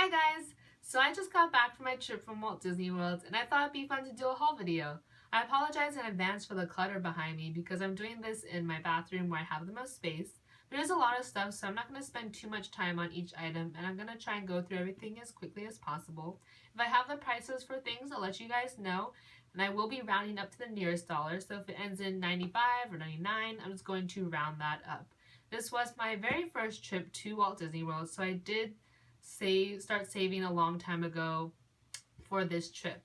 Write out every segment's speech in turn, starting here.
Hi guys! So I just got back from my trip from Walt Disney World and I thought it'd be fun to do a haul video. I apologize in advance for the clutter behind me because I'm doing this in my bathroom where I have the most space. There is a lot of stuff, so I'm not going to spend too much time on each item, and I'm going to try and go through everything as quickly as possible. If I have the prices for things, I'll let you guys know, and I will be rounding up to the nearest dollar, so if it ends in 95 or 99, I'm just going to round that up. This was my very first trip to Walt Disney World, so I did start saving a long time ago for this trip.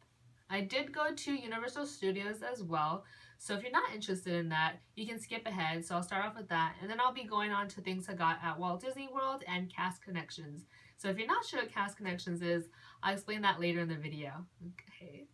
I did go to Universal Studios as well, so if you're not interested in that, you can skip ahead. So I'll start off with that, and then I'll be going on to things I got at Walt Disney World and Cast Connections. So if you're not sure what Cast Connections is, I'll explain that later in the video. Okay,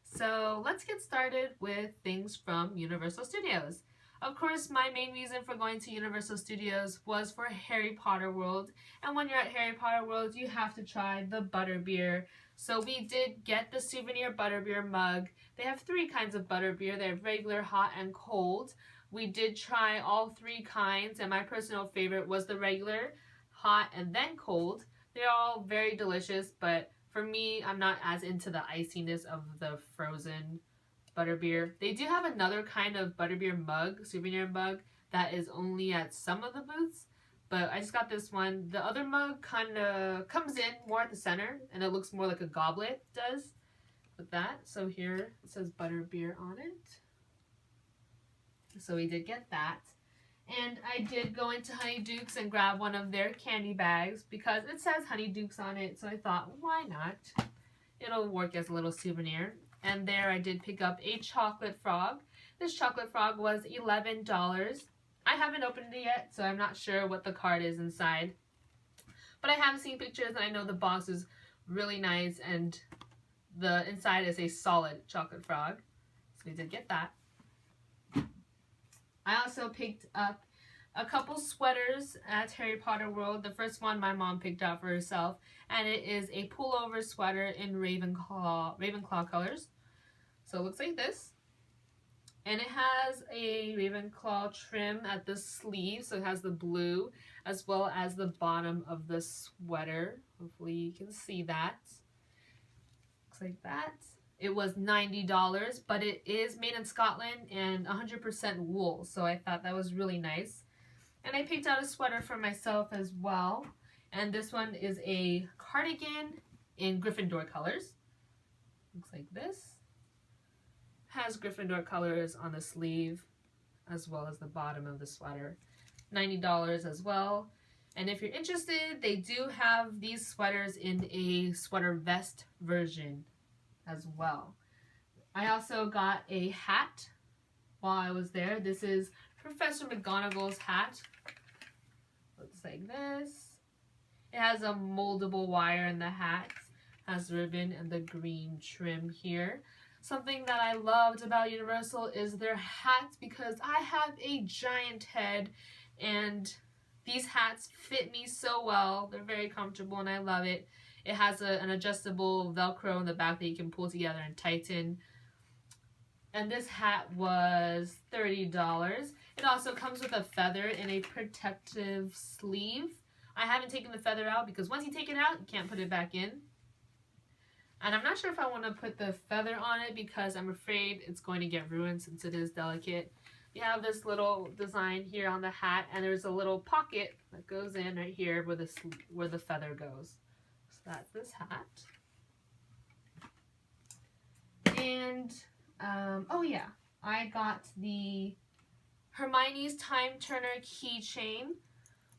so let's get started with things from Universal Studios. Of course, my main reason for going to Universal Studios was for Harry Potter World, and when you're at Harry Potter World, you have to try the butterbeer. So we did get the souvenir butterbeer mug. They have three kinds of butterbeer. They have regular, hot, and cold. We did try all three kinds, and my personal favorite was the regular, hot, and then cold. They're all very delicious, but for me, I'm not as into the iciness of the frozen butterbeer. They do have another kind of butterbeer mug, souvenir mug, that is only at some of the booths, but I just got this one. The other mug kind of comes in more at the center, and it looks more like a goblet does with that. So here it says butterbeer on it. So we did get that. And I did go into Honeydukes and grab one of their candy bags because it says Honeydukes on it, so I thought, why not? It'll work as a little souvenir. And there I did pick up a chocolate frog. This chocolate frog was $11. I haven't opened it yet, so I'm not sure what the card is inside. But I have seen pictures, and I know the box is really nice, and the inside is a solid chocolate frog. So we did get that. I also picked up a couple sweaters at Harry Potter World. The first one my mom picked out for herself, and it is a pullover sweater in Ravenclaw colors. So it looks like this. And it has a Ravenclaw trim at the sleeve, so it has the blue as well as the bottom of the sweater. Hopefully you can see that. Looks like that. It was $90, but it is made in Scotland and 100% wool, so I thought that was really nice. And I picked out a sweater for myself as well, and this one is a cardigan in Gryffindor colors. Looks like this. Has Gryffindor colors on the sleeve as well as the bottom of the sweater. $90 as well. And if you're interested, they do have these sweaters in a sweater vest version as well. I also got a hat while I was there. This is Professor McGonagall's hat. Looks like this. It has a moldable wire in the hat. Has ribbon and the green trim here. Something that I loved about Universal is their hats, because I have a giant head and these hats fit me so well. They're very comfortable and I love it. It has an adjustable Velcro in the back that you can pull together and tighten. And this hat was $30. It also comes with a feather and a protective sleeve. I haven't taken the feather out because once you take it out, you can't put it back in. And I'm not sure if I want to put the feather on it because I'm afraid it's going to get ruined since it is delicate. You have this little design here on the hat, and there's a little pocket that goes in right here where the feather goes. So that's this hat. And, oh yeah, I got the Hermione's Time Turner keychain.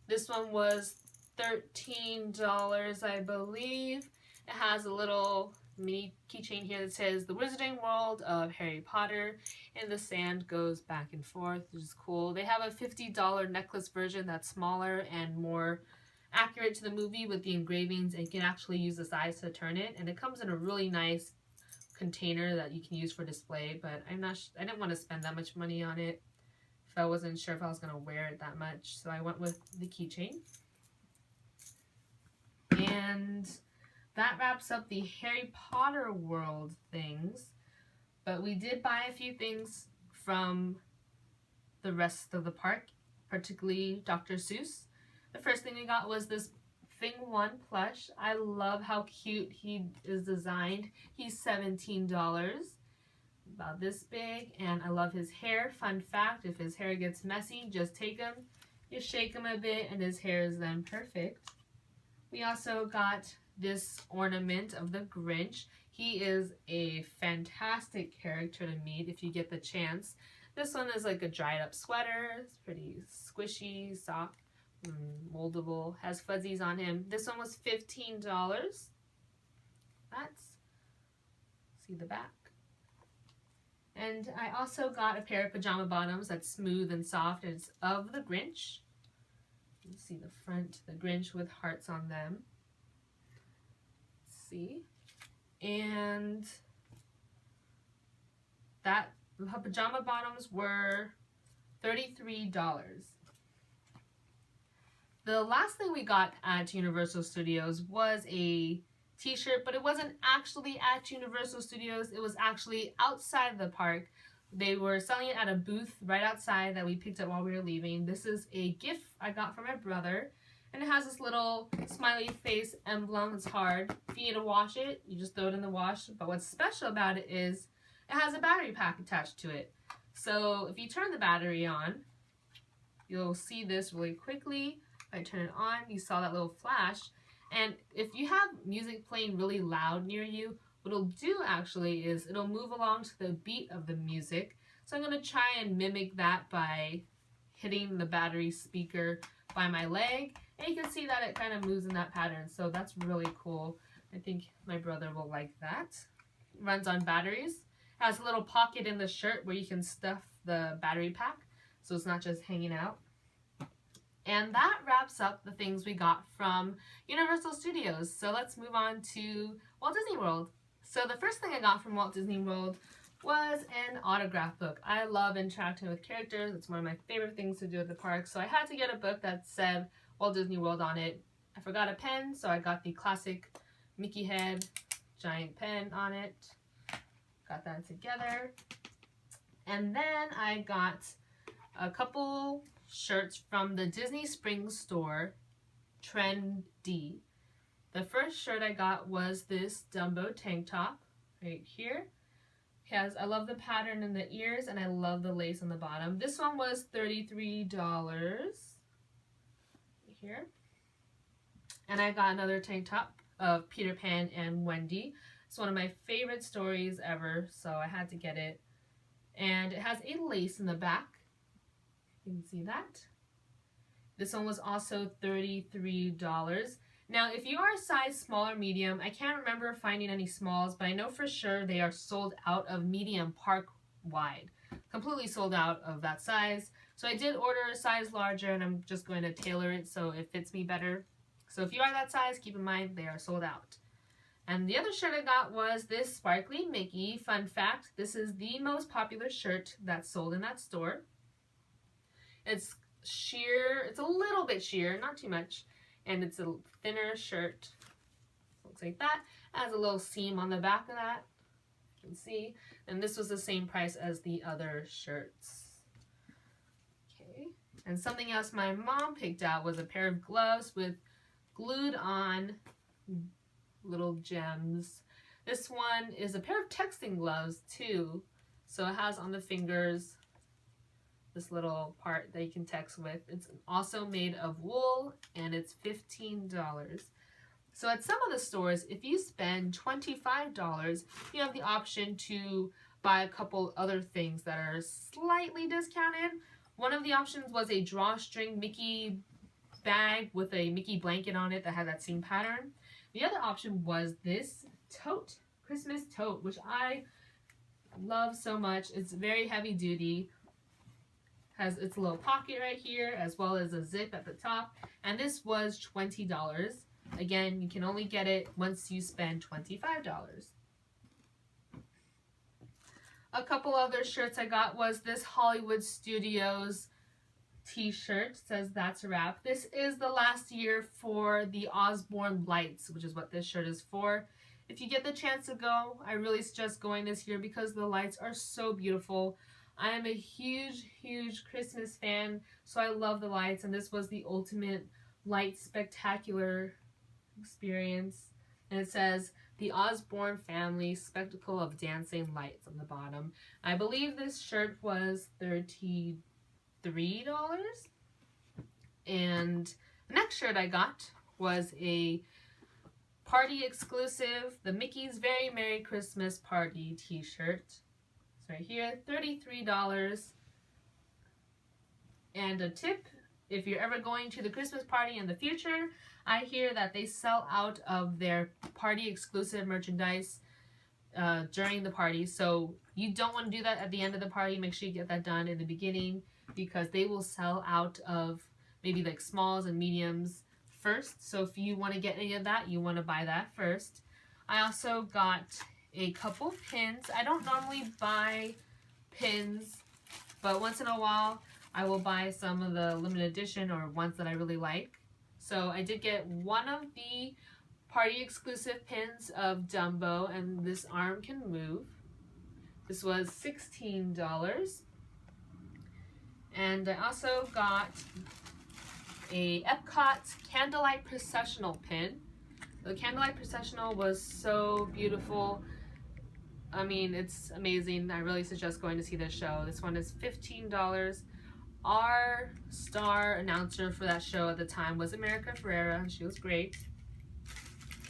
This one was $13, I believe. It has a little mini keychain here that says the Wizarding World of Harry Potter, and the sand goes back and forth, which is cool. They have a $50 necklace version that's smaller and more accurate to the movie with the engravings, and you can actually use the size to turn it, and it comes in a really nice container that you can use for display, but I didn't want to spend that much money on it if I wasn't sure if I was going to wear it that much, so I went with the keychain. And that wraps up the Harry Potter World things, but we did buy a few things from the rest of the park, particularly Dr. Seuss. The first thing we got was this Thing 1 plush. I love how cute he is designed. He's $17. About this big, and I love his hair. Fun fact, if his hair gets messy, just take him, you shake him a bit, and his hair is then perfect. We also got this ornament of the Grinch. He is a fantastic character to meet if you get the chance. This one is like a dried up sweater. It's pretty squishy, soft, moldable, has fuzzies on him. This one was $15. Let's see the back. And I also got a pair of pajama bottoms that's smooth and soft, and it's of the Grinch. You can see the front, the Grinch with hearts on them. Let's see. And the pajama bottoms were $33. The last thing we got at Universal Studios was a t-shirt, but it wasn't actually at Universal Studios. It was actually outside the park. They were selling it at a booth right outside that we picked up while we were leaving. This is a gift I got from my brother, and it has this little smiley face emblem. It's hard. If you need to wash it, you just throw it in the wash. But what's special about it is it has a battery pack attached to it. So if you turn the battery on, you'll see this really quickly. If I turn it on, you saw that little flash. And if you have music playing really loud near you, what it'll do actually is it'll move along to the beat of the music. So I'm going to try and mimic that by hitting the battery speaker by my leg. And you can see that it kind of moves in that pattern. So that's really cool. I think my brother will like that. It runs on batteries. It has a little pocket in the shirt where you can stuff the battery pack, so it's not just hanging out. And that wraps up the things we got from Universal Studios. So let's move on to Walt Disney World. So the first thing I got from Walt Disney World was an autograph book. I love interacting with characters. It's one of my favorite things to do at the park. So I had to get a book that said Walt Disney World on it. I forgot a pen, so I got the classic Mickey head giant pen on it. Got that together. And then I got a couple shirts from the Disney Springs store, Trendy. The first shirt I got was this Dumbo tank top right here. I love the pattern in the ears, and I love the lace on the bottom. This one was $33 here. And I got another tank top of Peter Pan and Wendy. It's one of my favorite stories ever, so I had to get it. And it has a lace in the back. You can see that. This one was also $33. Now, if you are a size small or medium, I can't remember finding any smalls, but I know for sure they are sold out of medium park wide. Completely sold out of that size. So I did order a size larger, and I'm just going to tailor it so it fits me better. So if you are that size, keep in mind they are sold out. And the other shirt I got was this sparkly Mickey. Fun fact, this is the most popular shirt that's sold in that store. It's sheer, it's a little bit sheer, not too much. And it's a thinner shirt. Looks like that. It has a little seam on the back of that. You can see. And this was the same price as the other shirts. Okay. And something else my mom picked out was a pair of gloves with glued on little gems. This one is a pair of texting gloves too. So it has on the fingers this little part that you can text with. It's also made of wool, and it's $15. So at some of the stores, if you spend $25, you have the option to buy a couple other things that are slightly discounted. One of the options was a drawstring Mickey bag with a Mickey blanket on it that had that same pattern. The other option was this tote, Christmas tote, which I love so much. It's very heavy duty. Has its little pocket right here, as well as a zip at the top. And this was $20. Again, you can only get it once you spend $25. A couple other shirts I got was this Hollywood Studios t-shirt. It says that's a wrap. This is the last year for the Osborne lights, which is what this shirt is for. If you get the chance to go, I really suggest going this year because the lights are so beautiful. I am a huge, huge Christmas fan, so I love the lights, and this was the ultimate light spectacular experience. And it says, the Osborne Family Spectacle of Dancing Lights on the bottom. I believe this shirt was $33. And the next shirt I got was a party exclusive, the Mickey's Very Merry Christmas Party t-shirt. It's right here, $33. And a tip, if you're ever going to the Christmas party in the future, I hear that they sell out of their party exclusive merchandise during the party. So you don't want to do that at the end of the party. Make sure you get that done in the beginning, because they will sell out of maybe like smalls and mediums first. So if you want to get any of that, you want to buy that first. I also got a couple pins. I don't normally buy pins, but once in a while I will buy some of the limited edition or ones that I really like. So I did get one of the party exclusive pins of Dumbo, and this arm can move. This was $16. And I also got a Epcot Candlelight Processional pin. The Candlelight Processional was so beautiful. I mean, it's amazing. I really suggest going to see this show. This one is $15. Our star announcer for that show at the time was America Ferrera, and she was great.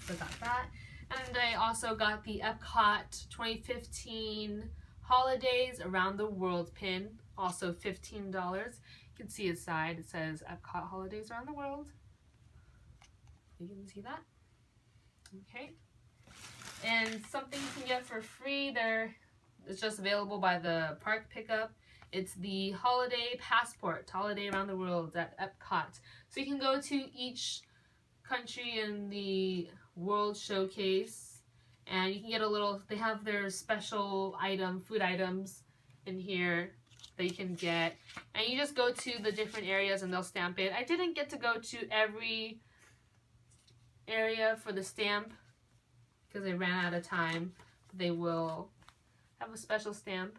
So I got that. And I also got the Epcot 2015 Holidays Around the World pin, also $15. You can see its side. It says Epcot Holidays Around the World. You can see that. Okay. And something you can get for free there. It's just available by the park pickup. It's the Holiday Passport, Holiday Around the World at Epcot. So you can go to each country in the World Showcase, and you can get a little, they have their special food items in here that you can get. And you just go to the different areas and they'll stamp it. I didn't get to go to every area for the stamp because they ran out of time. They will have a special stamp.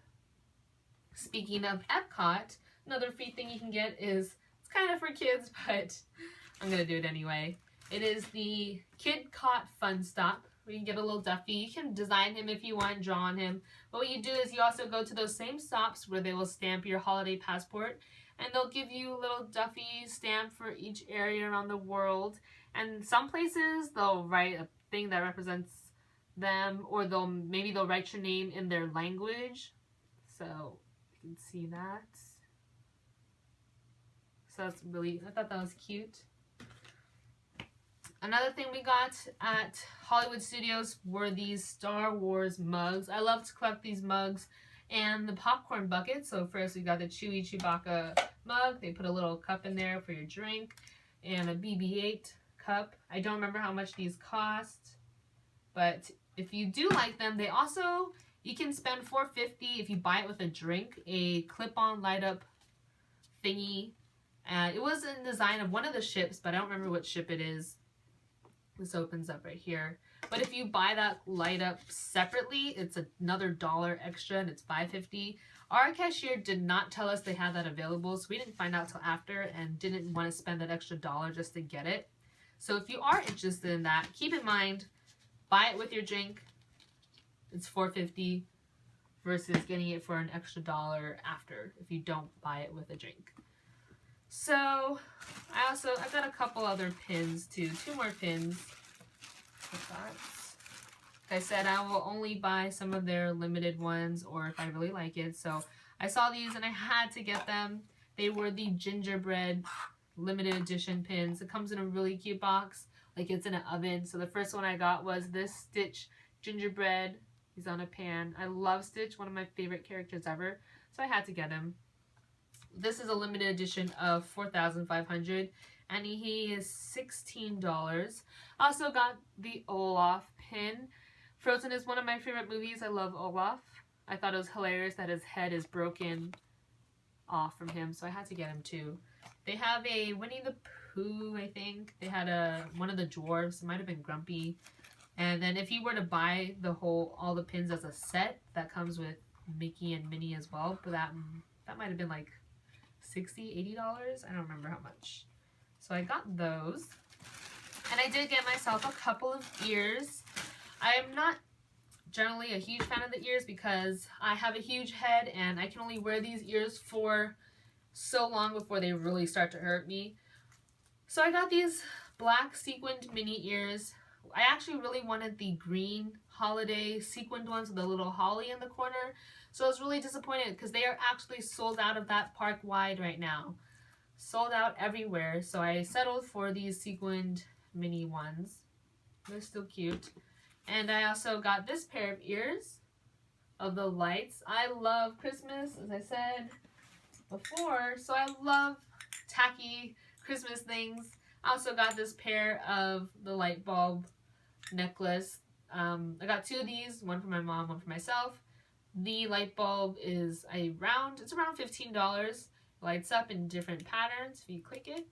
Speaking of Epcot, another free thing you can get is, it's kind of for kids, but I'm going to do it anyway. It is the Kid Caught Fun Stop, where you can get a little Duffy. You can design him if you want, draw on him. But what you do is you also go to those same stops where they will stamp your holiday passport, and they'll give you a little Duffy stamp for each area around the world. And some places they'll write a thing that represents them, or maybe they'll write your name in their language. So you can see that. So that's really, I thought that was cute. Another thing we got at Hollywood Studios were these Star Wars mugs. I love to collect these mugs and the popcorn bucket. So first we got the Chewy Chewbacca mug. They put a little cup in there for your drink, and a BB-8 cup. I don't remember how much these cost, but if you do like them, they also, you can spend $4.50 if you buy it with a drink, a clip-on light-up thingy. It was in design of one of the ships, but I don't remember what ship it is. This opens up right here. But if you buy that light up separately, it's another $1 extra, and it's $5.50. Our cashier did not tell us they had that available, so we didn't find out till after and didn't want to spend that extra $1 just to get it. So if you are interested in that, keep in mind, buy it with your drink. It's $4.50 versus getting it for an extra $1 after if you don't buy it with a drink. So I got a couple other pins too, 2 more pins. Like I said, I will only buy some of their limited ones or if I really like it. So I saw these and I had to get them. They were the gingerbread limited edition pins. It comes in a really cute box, like it's in an oven. So the first one I got was this Stitch gingerbread. He's on a pan. I love Stitch, one of my favorite characters ever. So I had to get him. This is a limited edition of 4,500 and he is $16. I also got the Olaf pin. Frozen is one of my favorite movies. I love Olaf. I thought it was hilarious that his head is broken off from him, so I had to get him too. They have a Winnie the Pooh, I think. They had one of the dwarves. It might have been Grumpy. And then if you were to buy all the pins as a set, that comes with Mickey and Minnie as well. But that might have been like $60, $80. I don't remember how much. So I got those. And I did get myself a couple of ears. I am not generally a huge fan of the ears because I have a huge head and I can only wear these ears for so long before they really start to hurt me. So I got these black sequined mini ears. I actually really wanted the green holiday sequined ones with a little holly in the corner. So I was really disappointed because they are actually sold out of that park wide right now. Sold out everywhere. So I settled for these sequined mini ones. They're still cute. And I also got this pair of ears of the lights. I love Christmas, as I said before. So I love tacky Christmas things. I also got this pair of the light bulb necklace. I got two of these, one for my mom, one for myself. The light bulb is it's around $15. Lights up in different patterns if you click it.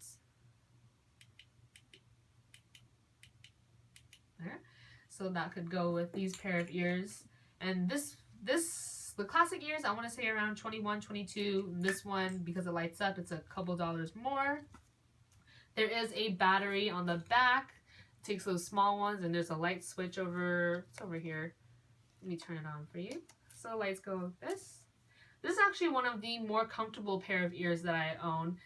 There. So that could go with these pair of ears. And the classic ears, I want to say around $21, $22. This one, because it lights up, it's a couple dollars more. There is a battery on the back. It takes those small ones, and there's a light switch it's over here. Let me turn it on for you. So lights go like this. This is actually one of the more comfortable pair of ears that I own.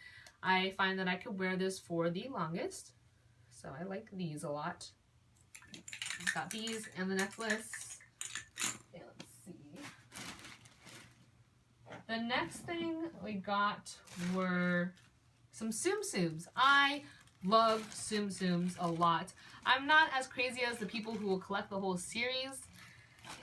I find that I could wear this for the longest. So I like these a lot. I've got these and the necklace. Okay, let's see. The next thing we got were some Tsum Tsums. I love Tsum Tsums a lot. I'm not as crazy as the people who will collect the whole series.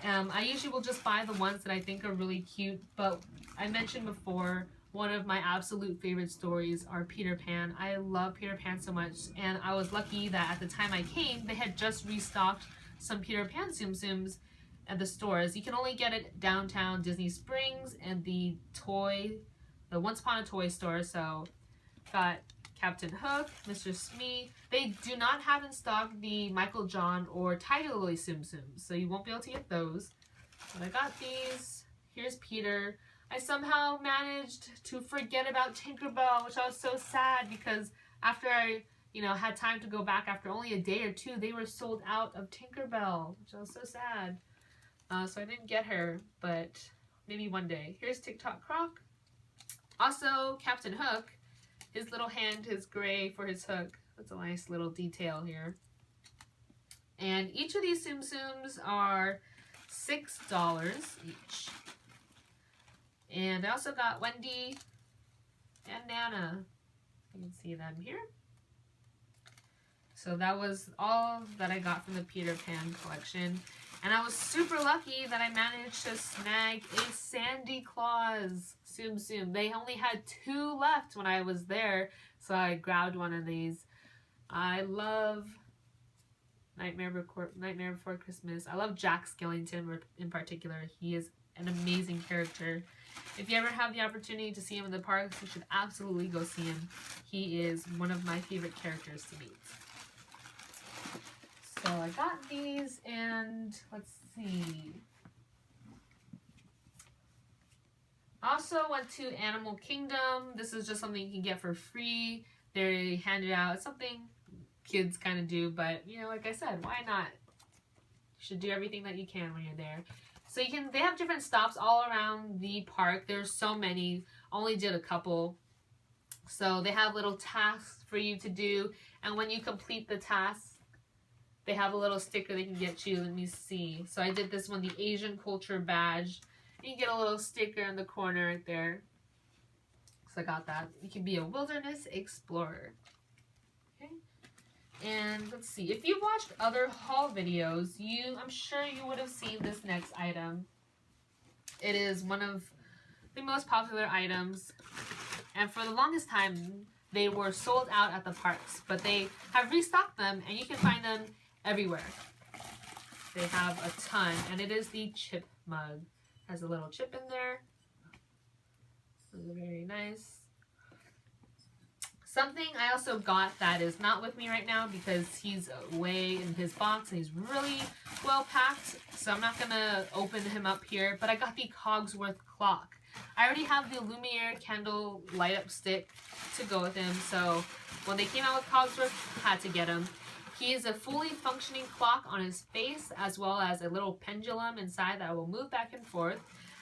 I usually will just buy the ones that I think are really cute, but I mentioned before, one of my absolute favorite stories are Peter Pan. I love Peter Pan so much, and I was lucky that at the time I came, they had just restocked some Peter Pan Tsum Tsums at the stores. You can only get it downtown Disney Springs and the Once Upon a Toy store, so got Captain Hook, Mr. Smee. They do not have in stock the Michael John or Tiger Lily Tsum Tsums, so you won't be able to get those. But I got these. Here's Peter. I somehow managed to forget about Tinkerbell, which I was so sad because after I, had time to go back after only a day or two, they were sold out of Tinkerbell, which I was so sad. So I didn't get her, but maybe one day. Here's TikTok Croc. Also, Captain Hook. His little hand is gray for his hook. That's a nice little detail here. And each of these Tsum Tsums are $6 each. And I also got Wendy and Nana. You can see them here. So that was all that I got from the Peter Pan collection. And I was super lucky that I managed to snag a Sandy Claus Tsum Tsum. They only had 2 left when I was there, so I grabbed one of these. I love Nightmare Before Christmas. I love Jack Skellington in particular. He is an amazing character. If you ever have the opportunity to see him in the parks, you should absolutely go see him. He is one of my favorite characters to meet. So I got these, and let's see. Also went to Animal Kingdom. This is just something you can get for free. They hand it out. It's something kids kind of do, but like I said, why not? You should do everything that you can when you're there. So they have different stops all around the park. There's so many. Only did a couple. So they have little tasks for you to do, and when you complete the tasks, they have a little sticker they can get you. Let me see. So I did this one, the Asian Culture Badge. You get a little sticker in the corner right there. So I got that. You can be a wilderness explorer. Okay. And let's see. If you watched other haul videos, I'm sure you would have seen this next item. It is one of the most popular items. And for the longest time, they were sold out at the parks. But they have restocked them, and you can find them everywhere. They have a ton, and it is the chip mug. Has a little chip in there. Very nice. Something I also got that is not with me right now because he's away in his box and he's really well packed, so I'm not gonna open him up here, but I got the Cogsworth clock. I already have the Lumiere candle light up stick to go with him, so when they came out with Cogsworth, I had to get him. He is a fully functioning clock on his face, as well as a little pendulum inside that will move back and forth.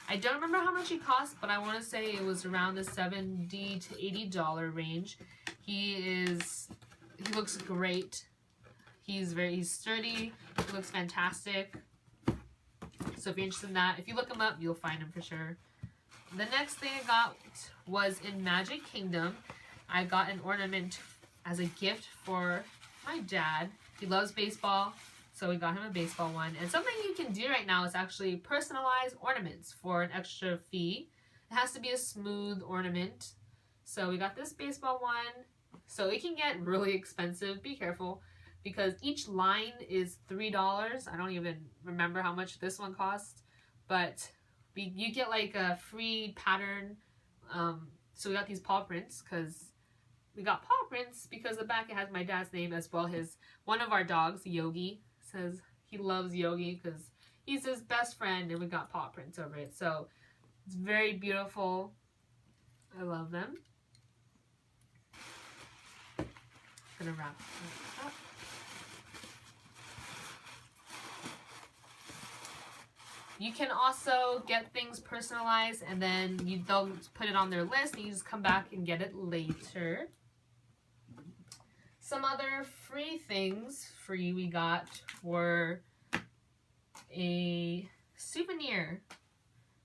I don't remember how much he cost, but I want to say it was around the $70 to $80 range. He looks great. He's sturdy. He looks fantastic. So if you're interested in that, if you look him up, you'll find him for sure. The next thing I got was in Magic Kingdom. I got an ornament as a gift for my dad. He loves baseball, so we got him a baseball one. And something you can do right now is actually personalize ornaments for an extra fee. It has to be a smooth ornament. So we got this baseball one. So it can get really expensive. Be careful, because each line is $3. I don't even remember how much this one cost, but you get like a free pattern. So we got these paw prints because we got paw prints because the back it has my dad's name, as well as one of our dogs, Yogi. Says he loves Yogi because he's his best friend, and we got paw prints over it. So it's very beautiful. I love them. I'm gonna wrap it up. You can also get things personalized, and then they'll put it on their list, and you just come back and get it later. Some other free things we got were a souvenir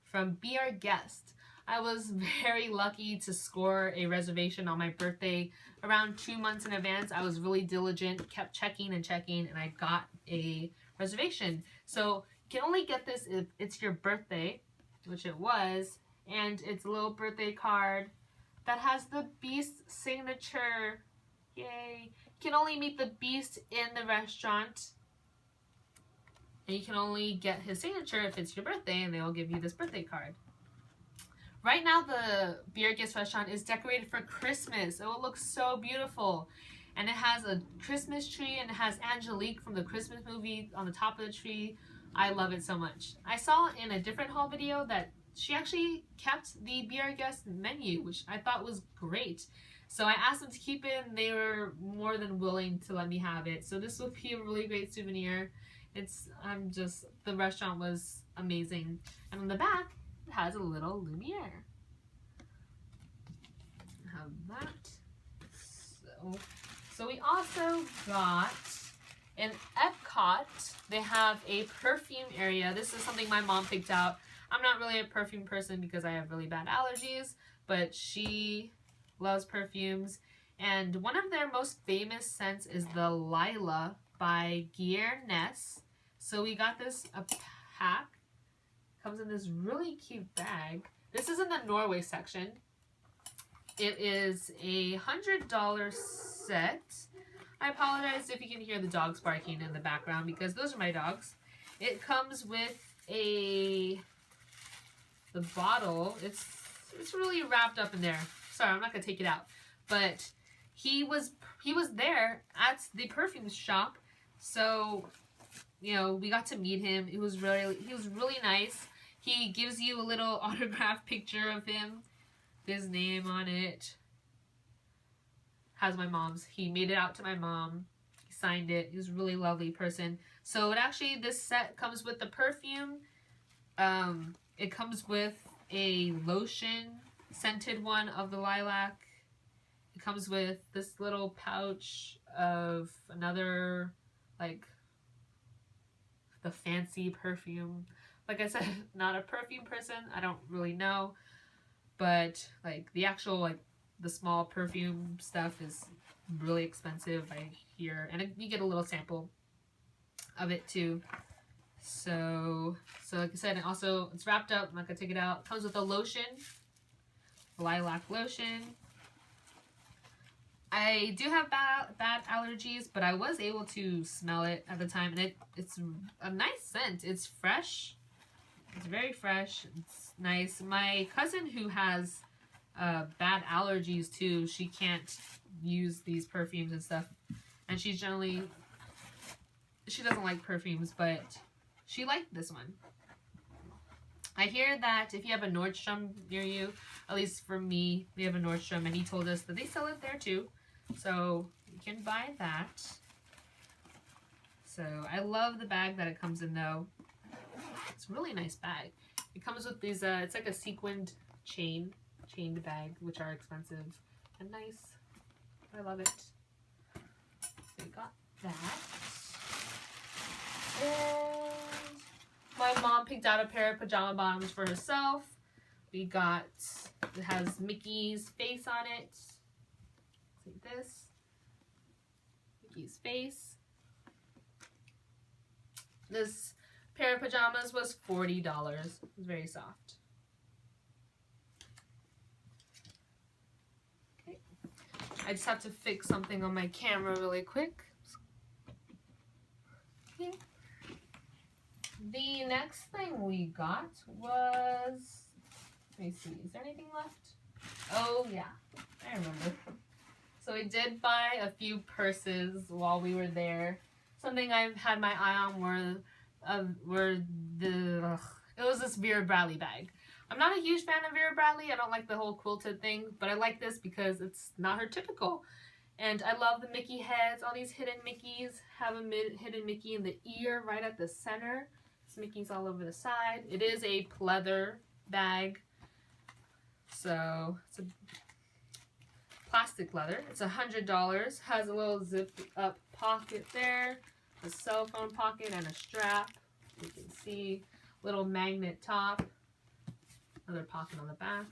from Be Our Guest. I was very lucky to score a reservation on my birthday around 2 months in advance. I was really diligent, kept checking and checking, and I got a reservation. So you can only get this if it's your birthday, which it was, and it's a little birthday card that has the Beast signature. Yay! You can only meet the Beast in the restaurant, and you can only get his signature if it's your birthday, and they'll give you this birthday card. Right now, the Be Our Guest restaurant is decorated for Christmas. It will look so beautiful. And it has a Christmas tree, and it has Angelique from the Christmas movie on the top of the tree. I love it so much. I saw in a different haul video that she actually kept the Be Our Guest menu, which I thought was great. So I asked them to keep it, and they were more than willing to let me have it. So this will be a really great souvenir. The restaurant was amazing. And on the back, it has a little Lumiere. Have that. So we also got in Epcot, they have a perfume area. This is something my mom picked out. I'm not really a perfume person because I have really bad allergies, but she loves perfumes. And one of their most famous scents is the Lila by Guernes. So we got this a pack. Comes in this really cute bag. This is in the Norway section. It is a $100 set. I apologize if you can hear the dogs barking in the background because those are my dogs. It comes with the bottle. It's really wrapped up in there. Sorry, I'm not gonna take it out. But he was there at the perfume shop, so we got to meet him. He was really nice. He gives you a little autograph picture of him, his name on it. Has my mom's. He made it out to my mom. He signed it. He was a really lovely person. So this set comes with the perfume. It comes with a lotion, scented one of the lilac. It comes with this little pouch of another, the fancy perfume. Like I said, not a perfume person. I don't really know. But, the actual, the small perfume stuff is really expensive, I hear. And you get a little sample of it, too. So like I said, it's wrapped up. I'm not going to take it out. It comes with a lotion. Lilac lotion. I do have bad allergies, but I was able to smell it at the time. And it's a nice scent. It's fresh. It's very fresh. It's nice. My cousin who has bad allergies too, she can't use these perfumes and stuff. And she doesn't like perfumes, but she liked this one. I hear that if you have a Nordstrom near you, at least for me, we have a Nordstrom, and he told us that they sell it there too. So you can buy that. So I love the bag that it comes in though. It's a really nice bag. It comes with these, it's like a sequined chained bag, which are expensive and nice. I love it. So we got that. And my mom picked out a pair of pajama bottoms for herself. We got, it has Mickey's face on it. Like this. Mickey's face. This pair of pajamas was $40. It was very soft. Okay. I just have to fix something on my camera really quick. Okay. The next thing we got was, let me see, is there anything left? Oh yeah, I remember. So we did buy a few purses while we were there. Something I've had my eye on were it was this Vera Bradley bag. I'm not a huge fan of Vera Bradley. I don't like the whole quilted thing, but I like this because it's not her typical. And I love the Mickey heads. All these hidden Mickeys have a hidden Mickey in the ear right at the center. It's Mickey's all over the side. It is a pleather bag. So it's a plastic leather. It's $100. Has a little zip up pocket there, a cell phone pocket and a strap. You can see little magnet top, another pocket on the back.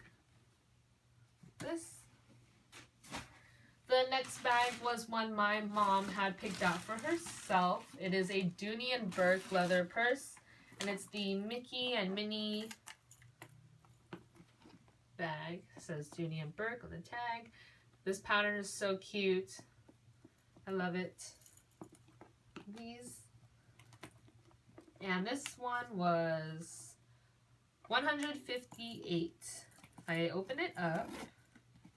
This. The next bag was one my mom had picked out for herself. It is a Dooney and Bourke leather purse, and it's the Mickey and Minnie bag. It says Dooney and Bourke on the tag. This pattern is so cute. I love it. These. And this one was $158. I open it up.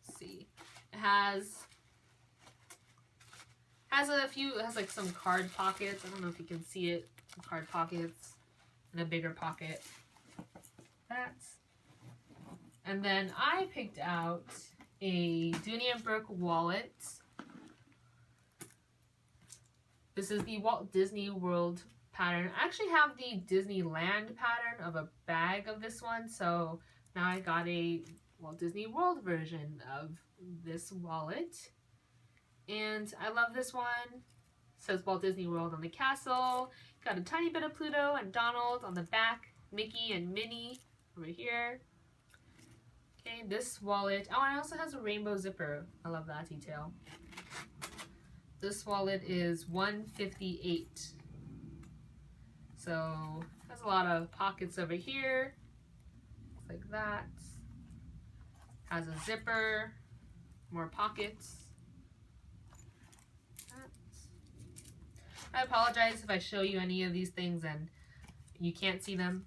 Let's see. It has like some card pockets. I don't know if you can see it. Some card pockets and a bigger pocket. That's. And then I picked out a Dooney and Bourke wallet. This is the Walt Disney World pattern. I actually have the Disneyland pattern of a bag of this one, so now I got a Walt Disney World version of this wallet. And I love this one. It says Walt Disney World on the castle. Got a tiny bit of Pluto and Donald on the back. Mickey and Minnie over here. Okay, this wallet. Oh, and it also has a rainbow zipper. I love that detail. This wallet is $158. So has a lot of pockets over here. Looks like that. Has a zipper. More pockets. I apologize if I show you any of these things and you can't see them.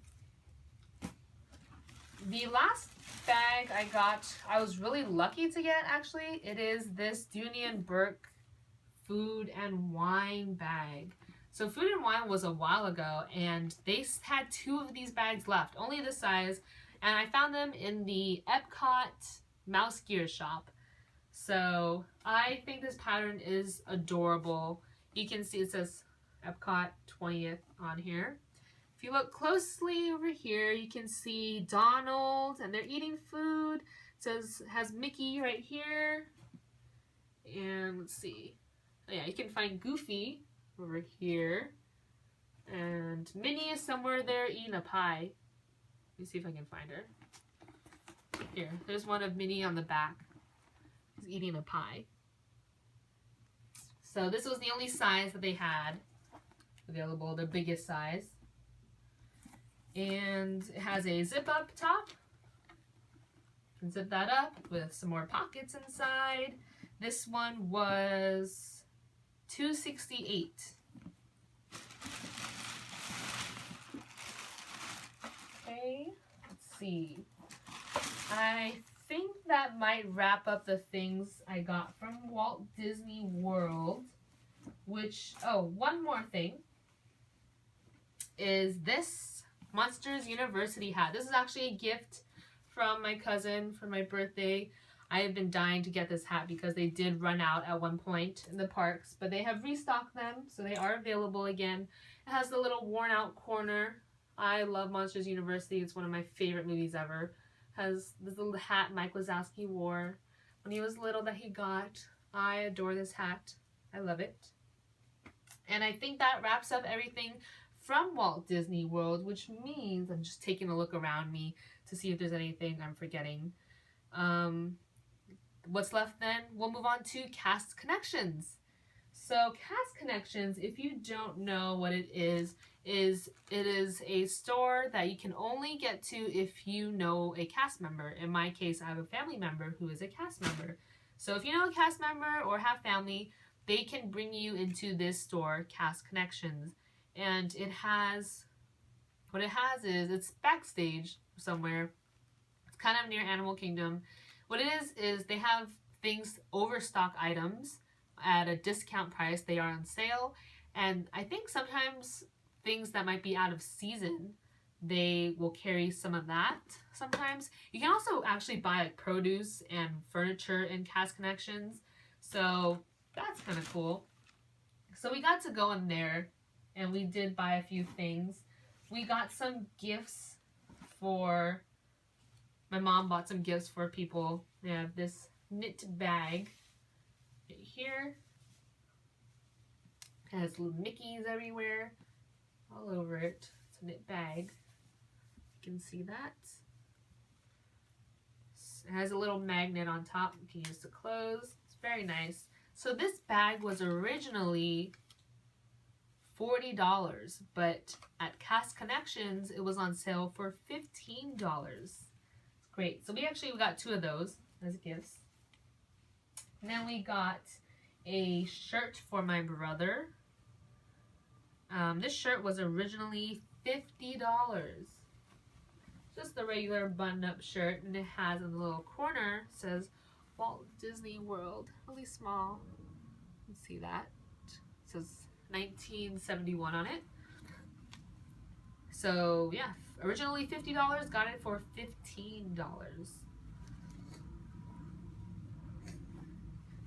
The last bag I got, I was really lucky to get actually. It is this Dooney and Bourke food and wine bag. So food and wine was a while ago and they had 2 of these bags left, only this size, and I found them in the Epcot mouse gear shop. So I think this pattern is adorable. You can see it says Epcot 20th on here. If you look closely over here, you can see Donald and they're eating food. It says, has Mickey right here. And let's see. Oh yeah, you can find Goofy over here. And Minnie is somewhere there eating a pie. Let me see if I can find her. Here, there's one of Minnie on the back. She's eating a pie. So this was the only size that they had available, the biggest size. And it has a zip up top. You can zip that up with some more pockets inside. This one was $268. Okay, let's see. I think that might wrap up the things I got from Walt Disney World, which, oh, one more thing is this Monsters University hat. This is actually a gift from my cousin for my birthday. I have been dying to get this hat because they did run out at one point in the parks, but they have restocked them, so they are available again. It has the little worn out corner. I love Monsters University. It's one of my favorite movies ever. It has this little hat Mike Wazowski wore when he was little that he got. I adore this hat. I love it. And I think that wraps up everything from Walt Disney World, which means I'm just taking a look around me to see if there's anything I'm forgetting. What's left then? We'll move on to Cast Connections. So Cast Connections, if you don't know what it is a store that you can only get to if you know a cast member. In my case, I have a family member who is a cast member. So if you know a cast member or have family, they can bring you into this store, Cast Connections. And what it has is, it's backstage somewhere. It's kind of near Animal Kingdom. What it is they have things, overstock items at a discount price. They are on sale. And I think sometimes things that might be out of season, they will carry some of that sometimes. You can also actually buy like produce and furniture in Cast Connections. So that's kind of cool. So we got to go in there and we did buy a few things. We got some gifts for, my mom bought some gifts for people. They have this knit bag right here. It has little Mickeys everywhere, all over it. It's a knit bag. You can see that. It has a little magnet on top you can use to close. It's very nice. So this bag was originally $40, but at Cast Connections, it was on sale for $15. It's great. So we got two of those as gifts. And then we got a shirt for my brother. This shirt was originally $50. Just the regular button-up shirt, and it has in the little corner, it says Walt Disney World, really small. You can see that. It says 1971 on it. So yeah, originally $50, got it for $15.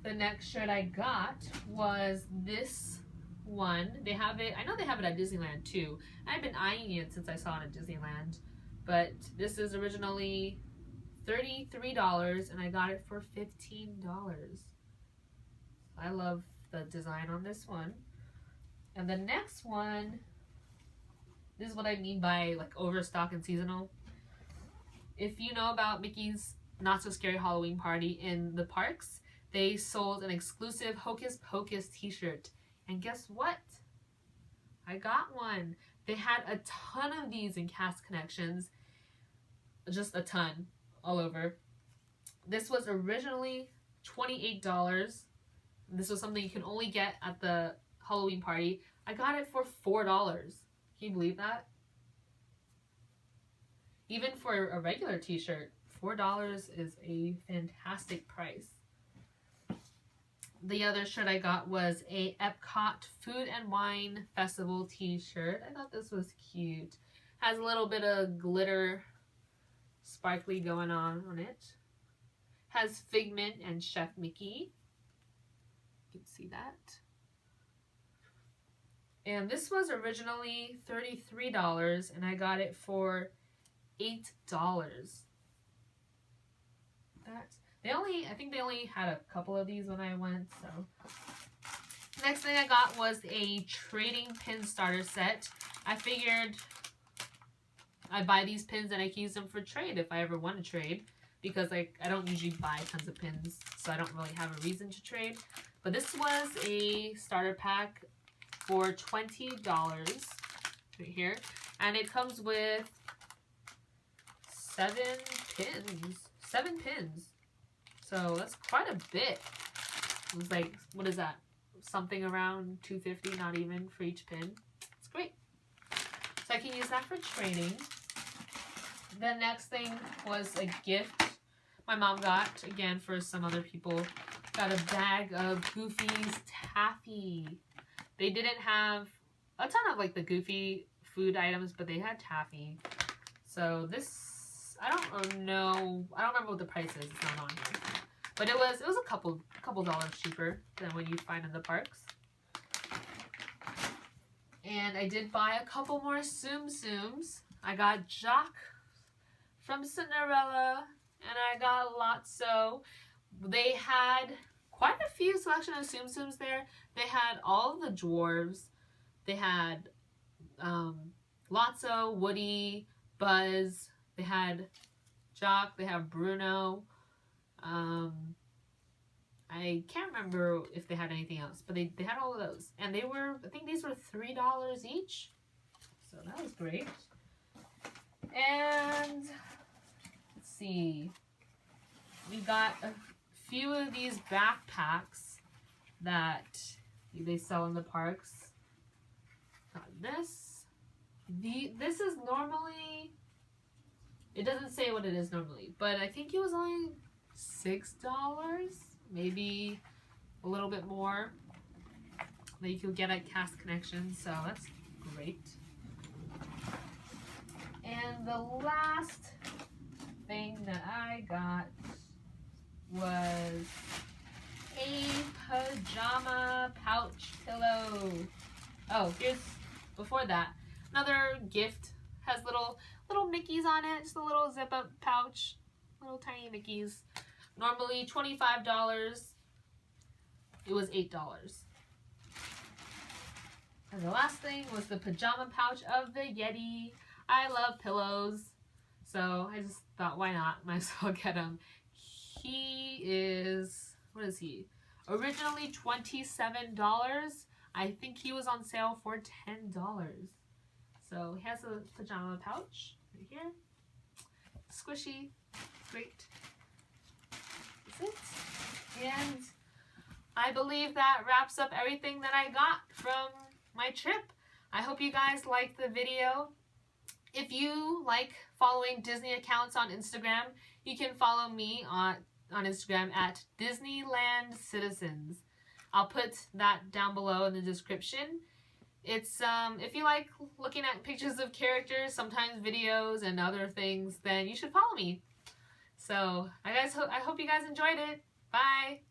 The next shirt I got was this one. They have it, I know they have it at Disneyland too. I've been eyeing it since I saw it at Disneyland. But this is originally $33 and I got it for $15. I love the design on this one. And the next one, this is what I mean by like overstock and seasonal. If you know about Mickey's Not So Scary Halloween Party in the parks, they sold an exclusive Hocus Pocus t-shirt. And guess what? I got one. They had a ton of these in Cast Connections. Just a ton all over. This was originally $28. This was something you can only get at the Halloween party. I got it for $4. Can you believe that? Even for a regular t-shirt, $4 is a fantastic price. The other shirt I got was a Epcot Food and Wine Festival t-shirt. I thought this was cute. Has a little bit of glitter sparkly going on it. Has Figment and Chef Mickey. You can see that. And this was originally $33 and I got it for $8. I think they only had a couple of these when I went, so. Next thing I got was a trading pin starter set. I figured I'd buy these pins and I can use them for trade if I ever want to trade, because like I don't usually buy tons of pins, so I don't really have a reason to trade. But this was a starter pack for $20 right here, and it comes with 7 pins. 7 pins. So that's quite a bit. It was like, what is that? Something around $2.50, not even, for each pin. It's great. So I can use that for trading. The next thing was a gift my mom got, again, for some other people. Got a bag of Goofy's taffy. They didn't have a ton of like the Goofy food items, but they had taffy. So this, I don't know. I don't remember what the price is. It's not on here. but it was a couple dollars cheaper than what you'd find in the parks. And I did buy a couple more Tsum Tsums. I got Jock from Cinderella, and I got Lotso. They had quite a few selection of Tsum Tsums there. They had all of the dwarves. They had Lotso, Woody, Buzz. They had Jock. They had Bruno. I can't remember if they had anything else, but they had all of those. And they were, I think these were $3 each. So that was great. And let's see. We got a few of these backpacks that they sell in the parks. Got this. This is normally, it doesn't say what it is normally, but I think it was only $6, maybe a little bit more that you could get at Cast Connection, so that's great. And the last thing that I got was a pajama pouch pillow. Oh, here's, before that, another gift. Has little Mickeys on it, just a little zip-up pouch, little tiny Mickeys. Normally $25, it was $8. And the last thing was the pajama pouch of the Yeti. I love pillows, so I just thought, why not? Might as well get him. He is, what is he? Originally $27. I think he was on sale for $10. So he has a pajama pouch right here. Squishy, great. That's it. And I believe that wraps up everything that I got from my trip. I hope you guys liked the video. If you like following Disney accounts on Instagram, you can follow me on Instagram at Disneyland Citizens. I'll put that down below in the description. It's if you like looking at pictures of characters, sometimes videos and other things, then you should follow me. So I hope you guys enjoyed it. Bye.